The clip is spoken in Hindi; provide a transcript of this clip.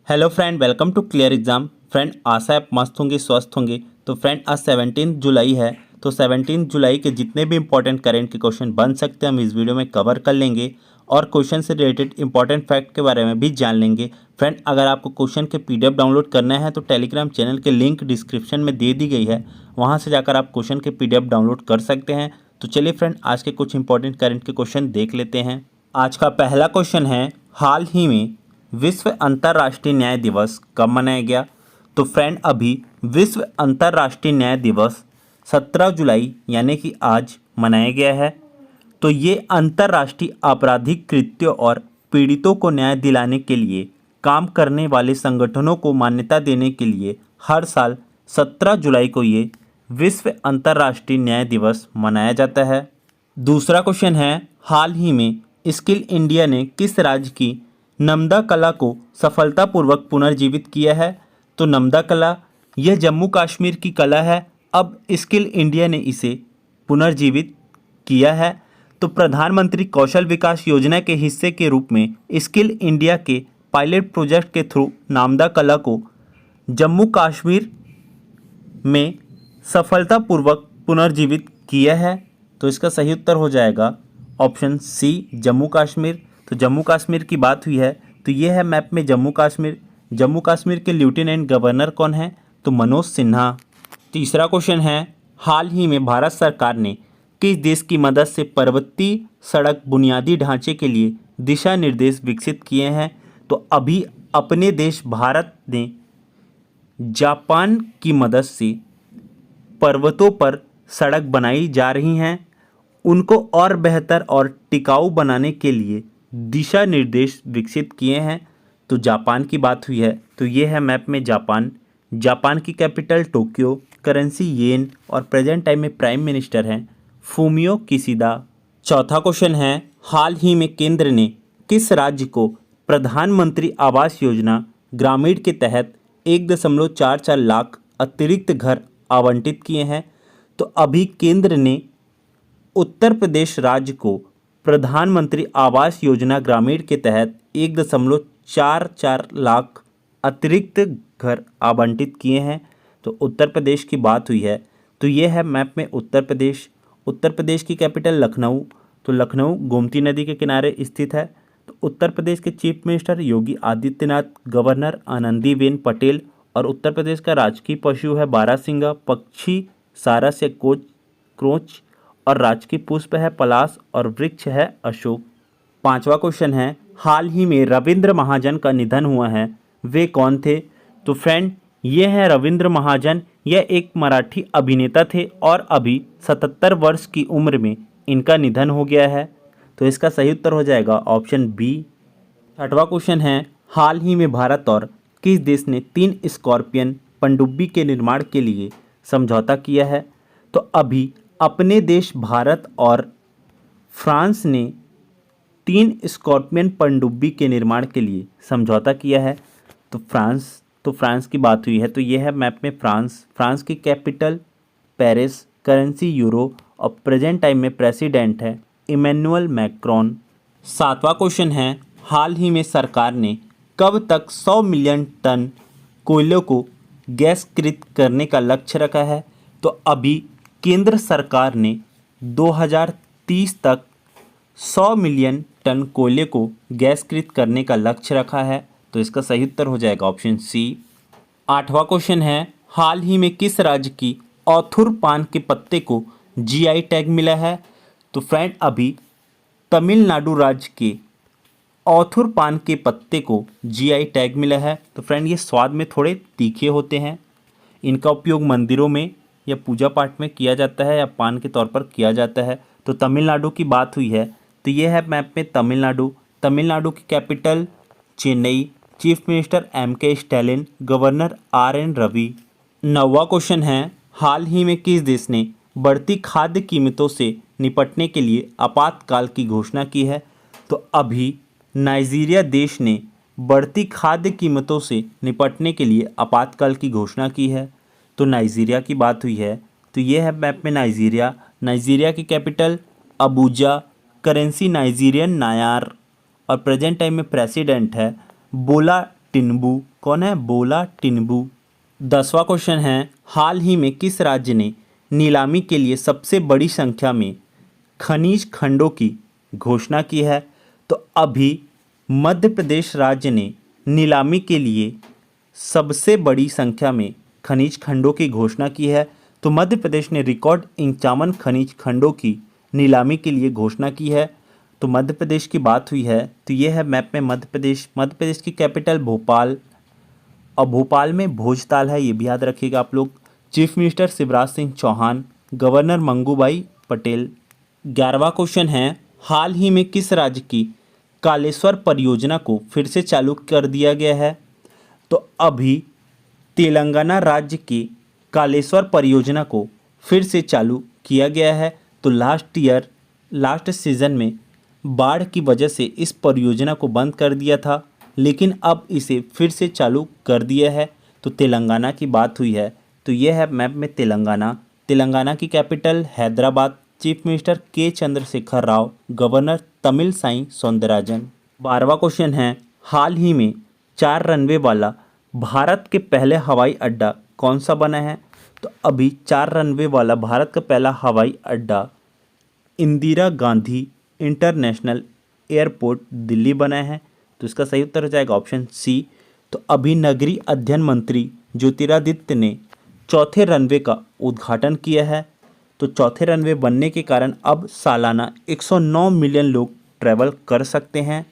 Hello friend, welcome to clear exam. Friend, आशा है आप मस्त होंगे, स्वस्थ होंगे। तो फ्रेंड, आज 17 जुलाई है। तो 17 जुलाई के जितने भी इंपॉर्टेंट करेंट के क्वेश्चन बन सकते हैं हम इस वीडियो में कवर कर लेंगे और क्वेश्चन से रिलेटेड इंपॉर्टेंट फैक्ट के बारे में भी जान लेंगे। फ्रेंड, अगर आपको क्वेश्चन के पीडीएफ डाउनलोड करना है तो टेलीग्राम चैनल के लिंक डिस्क्रिप्शन में दे दी गई है, वहाँ से जाकर आप क्वेश्चन के पीडीएफ डाउनलोड कर सकते हैं। तो चलिए फ्रेंड, आज के कुछ इंपॉर्टेंट करेंट के क्वेश्चन देख लेते हैं। आज का पहला क्वेश्चन है, हाल ही में विश्व अंतर्राष्ट्रीय न्याय दिवस कब मनाया गया? तो फ्रेंड, अभी विश्व अंतर्राष्ट्रीय न्याय दिवस 17 जुलाई यानी कि आज मनाया गया है। तो ये अंतर्राष्ट्रीय आपराधिक कृत्यों और पीड़ितों को न्याय दिलाने के लिए काम करने वाले संगठनों को मान्यता देने के लिए हर साल 17 जुलाई को ये विश्व अंतर्राष्ट्रीय न्याय दिवस मनाया जाता है। दूसरा क्वेश्चन है, हाल ही में स्किल इंडिया ने किस राज्य की नम्दा कला को सफलतापूर्वक पुनर्जीवित किया है? तो नम्दा कला यह जम्मू कश्मीर की कला है। अब स्किल इंडिया ने इसे पुनर्जीवित किया है। तो प्रधानमंत्री कौशल विकास योजना के हिस्से के रूप में स्किल इंडिया के पायलट प्रोजेक्ट के थ्रू नामदा कला को जम्मू कश्मीर में सफलतापूर्वक पुनर्जीवित किया है। तो इसका सही उत्तर हो जाएगा ऑप्शन सी, जम्मू कश्मीर। तो जम्मू कश्मीर की बात हुई है तो ये है मैप में जम्मू कश्मीर। जम्मू कश्मीर के लेफ्टिनेंट गवर्नर कौन है? तो मनोज सिन्हा। तीसरा क्वेश्चन है, हाल ही में भारत सरकार ने किस देश की मदद से पर्वतीय सड़क बुनियादी ढांचे के लिए दिशा निर्देश विकसित किए हैं? तो अभी अपने देश भारत ने जापान की मदद से पर्वतों पर सड़क बनाई जा रही हैं, उनको और बेहतर और टिकाऊ बनाने के लिए दिशा निर्देश विकसित किए हैं। तो जापान की बात हुई है तो ये है मैप में जापान। जापान की कैपिटल टोक्यो, करेंसी येन और प्रेजेंट टाइम में प्राइम मिनिस्टर हैं फूमियो किशिदा। चौथा क्वेश्चन है, हाल ही में केंद्र ने किस राज्य को प्रधानमंत्री आवास योजना ग्रामीण के तहत 1.44 लाख अतिरिक्त घर आवंटित किए हैं? तो अभी केंद्र ने उत्तर प्रदेश राज्य को प्रधानमंत्री आवास योजना ग्रामीण के तहत 1.44 लाख अतिरिक्त घर आवंटित किए हैं। तो उत्तर प्रदेश की बात हुई है तो ये है मैप में उत्तर प्रदेश। उत्तर प्रदेश की कैपिटल लखनऊ। तो लखनऊ गोमती नदी के किनारे स्थित है। तो उत्तर प्रदेश के chief minister Yogi Adityanath, governor Anandiben Patel और उत्तर प्रदेश का राजकीय पशु है बारहसिंगा, पक्षी सारस या क्रोच और राजकीय पुष्प है पलाश और वृक्ष है अशोक। पांचवा क्वेश्चन है, हाल ही में रविंद्र महाजन का निधन हुआ है, वे कौन थे? तो फ्रेंड, ये है रविंद्र महाजन। यह एक मराठी अभिनेता थे और अभी 77 वर्ष की उम्र में इनका निधन हो गया है। तो इसका सही उत्तर हो जाएगा ऑप्शन बी। छठवां क्वेश्चन है, हाल ही में भारत और किस देश ने 3 स्कॉर्पियन पनडुब्बी के निर्माण के लिए समझौता किया है? तो अभी अपने देश भारत और फ्रांस ने 3 स्कॉर्पियन पनडुब्बी के निर्माण के लिए समझौता किया है। तो फ्रांस की बात हुई है तो ये है मैप में फ्रांस की कैपिटल पेरिस, करेंसी यूरो और प्रेजेंट टाइम में प्रेसिडेंट है इमैनुअल मैक्रोन। सातवां क्वेश्चन है, हाल ही में सरकार ने कब तक 100 मिलियन टन कोयले को गैसीकृत करने का लक्ष्य रखा है? तो अभी केंद्र सरकार ने 2030 तक 100 मिलियन टन कोयले को गैसीकृत करने का लक्ष्य रखा है। तो इसका सही उत्तर हो जाएगा ऑप्शन सी। आठवां क्वेश्चन है, हाल ही में किस राज्य की औथुर पान के पत्ते को जीआई टैग मिला है? तो फ्रेंड, अभी तमिलनाडु राज्य के औथुर पान के पत्ते को जीआई टैग मिला है। तो फ्रेंड, ये स्वाद में थोड़े तीखे होते हैं। इनका उपयोग मंदिरों में या पूजा पाठ में किया जाता है या पान के तौर पर किया जाता है। तो तमिलनाडु की बात हुई है तो ये है मैप में तमिलनाडु। तमिलनाडु की capital Chennai, chief minister MK Stalin, governor RN Ravi. नौवां क्वेश्चन है, हाल ही में किस देश ने बढ़ती खाद्य कीमतों से निपटने के लिए आपातकाल की घोषणा की है? तो अभी नाइजीरिया देश ने बढ़ती खाद्य कीमतों से निपटने के लिए आपातकाल की घोषणा की है। तो नाइजीरिया की बात हुई है तो ये है मैप में नाइजीरिया की कैपिटल अबूजा, करेंसी नाइजीरियन नायार और प्रेजेंट टाइम में प्रेसिडेंट है बोला टिनबू। कौन है? बोला टिनबू। 10वां क्वेश्चन है, हाल ही में किस राज्य ने नीलामी के लिए सबसे बड़ी संख्या में खनिज खंडों की घोषणा की है? तो अभी मध्य प्रदेश राज्य ने नीलामी के लिए सबसे बड़ी संख्या में खनिज खंडों की घोषणा की है। तो मध्य प्रदेश ने रिकॉर्ड 51 खनिज खंडों की नीलामी के लिए घोषणा की है। तो मध्य प्रदेश की बात हुई है, तो ये है मैप में मध्य प्रदेश। मध्य प्रदेश की कैपिटल भोपाल, और भोपाल में भोजताल है, ये भी याद रखिएगा आप लोग। Chief minister Shivraj Singh Chouhan, governor Mangubhai Patel. 11वां क्वेश्चन है, हाल ही में किस राज्य की कालेश्वर परियोजना को फिर से चालू कर दिया गया है? तो अभी तेलंगाना राज्य की कालेश्वर परियोजना को फिर से चालू किया गया है। तो लास्ट सीजन में बाढ़ की वजह से इस परियोजना को बंद कर दिया था, लेकिन अब इसे फिर से चालू कर दिया है। तो तेलंगाना की बात हुई है, तो ये है मैप में तेलंगाना। तेलंगाना की कैपिटल हैदराबाद, चीफ मिनिस्टर के चंद्रशेखर राव, गवर्नर तमिलसाई सौंदरराजन। 12वां क्वेश्चन है, हाल ही में 4 रनवे वाला भारत के पहले हवाई अड्डा कौन सा बना है? तो अभी 4 रनवे वाला भारत का पहला हवाई अड्डा इंदिरा गांधी इंटरनेशनल एयरपोर्ट दिल्ली बना है। तो इसका सही उत्तर हो जाएगा ऑप्शन सी। तो अभी नगरीय अध्ययन मंत्री ज्योतिरादित्य ने चौथे रनवे का उद्घाटन किया है। तो चौथे रनवे बनने के कारण अब सालाना 109 मिलियन लोग ट्रैवल कर सकते हैं।